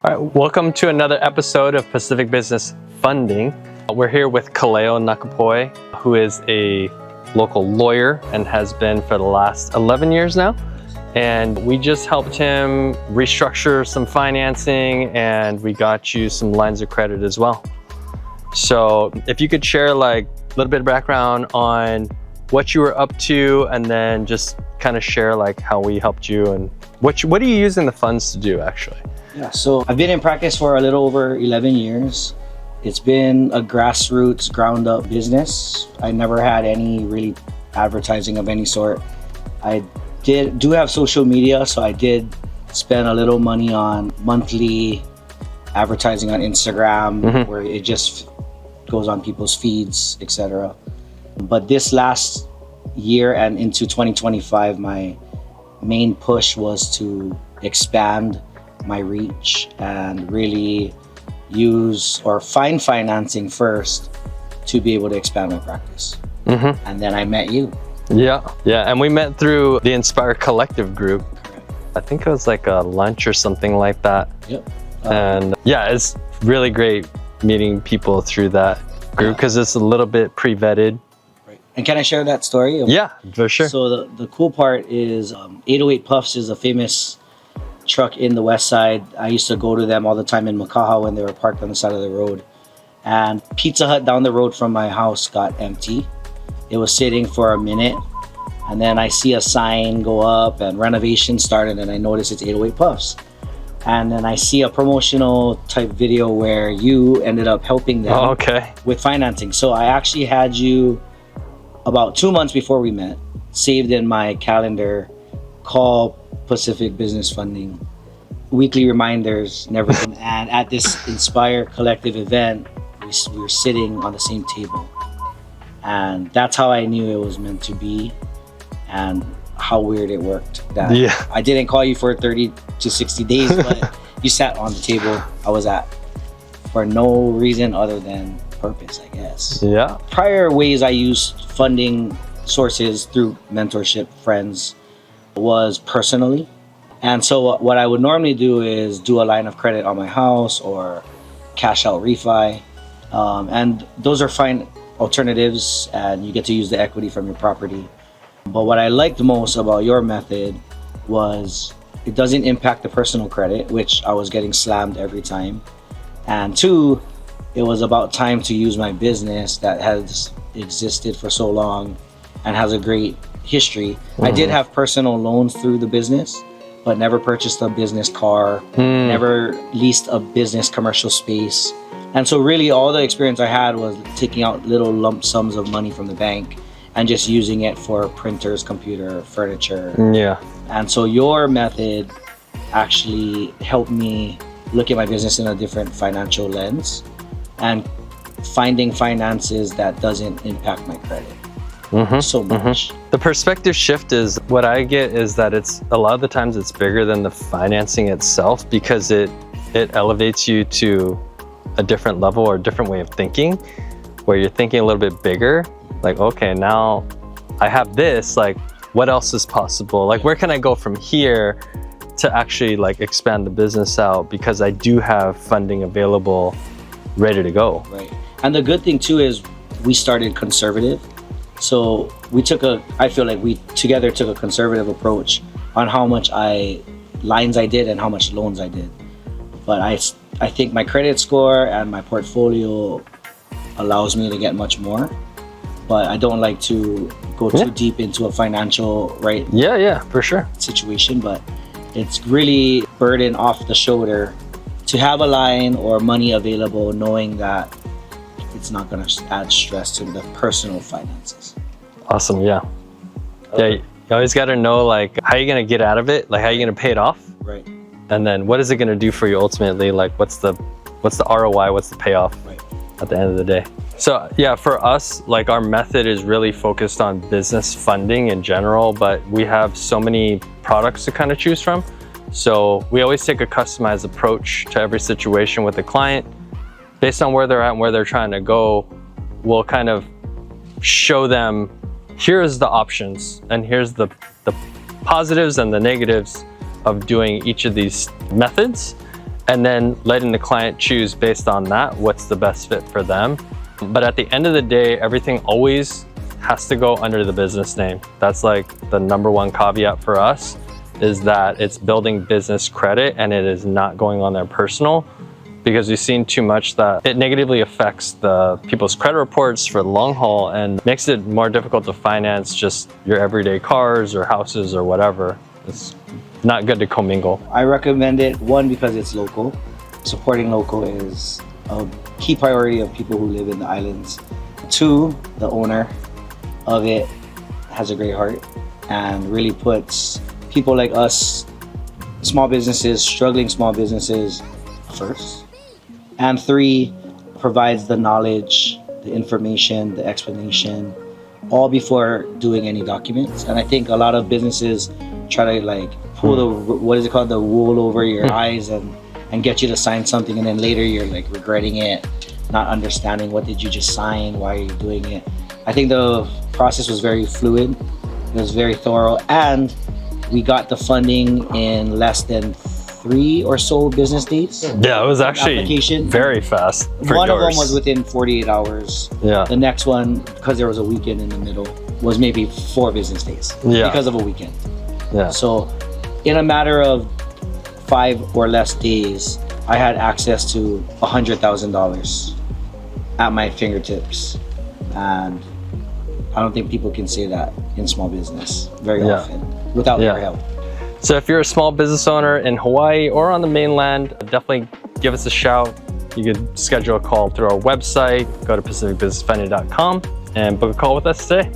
All right, welcome to another episode of Pacific Business Funding. We're here with Kaleo Nakapoi, who is a local lawyer and has been for the last 11 years now. And we just helped him restructure some financing, and we got you some lines of credit as well. So if you could share like a little bit of background on what you were up to, and then just kind of share like how we helped you and what are you using the funds to do actually? Yeah, so I've been in practice for a little over 11 years. It's been a grassroots, ground up business. I never had any really advertising of any sort. I do have social media, so I did spend a little money on monthly advertising on Instagram, where it just goes on people's feeds, etc. But this last year and into 2025, my main push was to expand my reach and really use or find financing first to be able to expand my practice. And then I met you. Yeah, and we met through the Inspire Collective group. I think it was like a lunch or something like that. Yep. And yeah, it's really great meeting people through that group because it's a little bit pre-vetted. Right. And can I share that story? Yeah, for sure. So the cool part is 808 Puffs is a famous truck in the West Side. I used to go to them all the time in Makaha when they were parked on the side of the road. And Pizza Hut down the road from my house got empty. It was sitting for a minute, and then I see a sign go up and renovation started, and I notice it's 808 Puffs. And then I see a promotional type video where you ended up helping them with financing. So I actually had you about 2 months before we met, saved in my calendar, call Pacific Business Funding, weekly reminders, never come. And at this Inspire Collective event, we were sitting on the same table. And that's how I knew it was meant to be, and how weird it worked. That I didn't call you for 30 to 60 days, but you sat on the table I was at for no reason other than purpose, I guess. Yeah. Prior ways I used funding sources through mentorship, friends, was personally. And so what I would normally do is do a line of credit on my house or cash out refi. And those are fine alternatives, and you get to use the equity from your property. But what I liked most about your method was it doesn't impact the personal credit, which I was getting slammed every time. And two, it was about time to use my business that has existed for so long and has a great history. I did have personal loans through the business, but never purchased a business car, never leased a business commercial space. And so really all the experience I had was taking out little lump sums of money from the bank and just using it for printers, computer, furniture. Yeah. And so your method actually helped me look at my business in a different financial lens and finding finances that doesn't impact my credit so much. The perspective shift is what I get is that it's a lot of the times it's bigger than the financing itself, because it elevates you to a different level or a different way of thinking, where you're thinking a little bit bigger. Like, okay, now I have this, like what else is possible? Like where can I go from here to actually like expand the business out, because I do have funding available ready to go. Right. And the good thing too is we started conservative. So I feel like we together took a conservative approach on how much lines I did and how much loans I did. But I think my credit score and my portfolio allows me to get much more. But I don't like to go too deep into a financial for sure situation. But it's really burden off the shoulder to have a line or money available, knowing that it's not going to add stress to the personal finances. Awesome. Yeah. You always got to know like how you're going to get out of it, like how you're going to pay it off. Right. And then what is it going to do for you ultimately? Like what's the ROI, what's the payoff at the end of the day? So yeah, for us, like our method is really focused on business funding in general, but we have so many products to kind of choose from. So we always take a customized approach to every situation with the client. Based on where they're at and where they're trying to go, we'll kind of show them, here's the options and here's the positives and the negatives of doing each of these methods. and then letting the client choose based on that what's the best fit for them. But at the end of the day, everything always has to go under the business name. That's like the number one caveat for us, is that it's building business credit and it is not going on their personal, because we've seen too much that it negatively affects the people's credit reports for the long haul and makes it more difficult to finance just your everyday cars or houses or whatever. It's not good to commingle. I recommend it, one, because it's local. Supporting local is a key priority of people who live in the islands. Two, the owner of it has a great heart and really puts people like us, small businesses, struggling small businesses, first. And three, provides the knowledge, the information, the explanation, all before doing any documents. And I think a lot of businesses try to like pull the, what is it called, the wool over your eyes and get you to sign something, and then later you're like regretting it, not understanding what did you just sign, why are you doing it. I think the process was very fluid, it was very thorough, and we got the funding in less than 3 or so business days. Yeah, it was actually very fast for One yours. of them was within 48 hours. Yeah. The next one, because there was a weekend in the middle, was maybe 4 business days because of a weekend. Yeah. So in a matter of 5 or less days, I had access to $100,000 at my fingertips. And I don't think people can say that in small business very often without their help. So if you're a small business owner in Hawaii or on the mainland, definitely give us a shout. You could schedule a call through our website, go to pacificbusinessfunding.com and book a call with us today.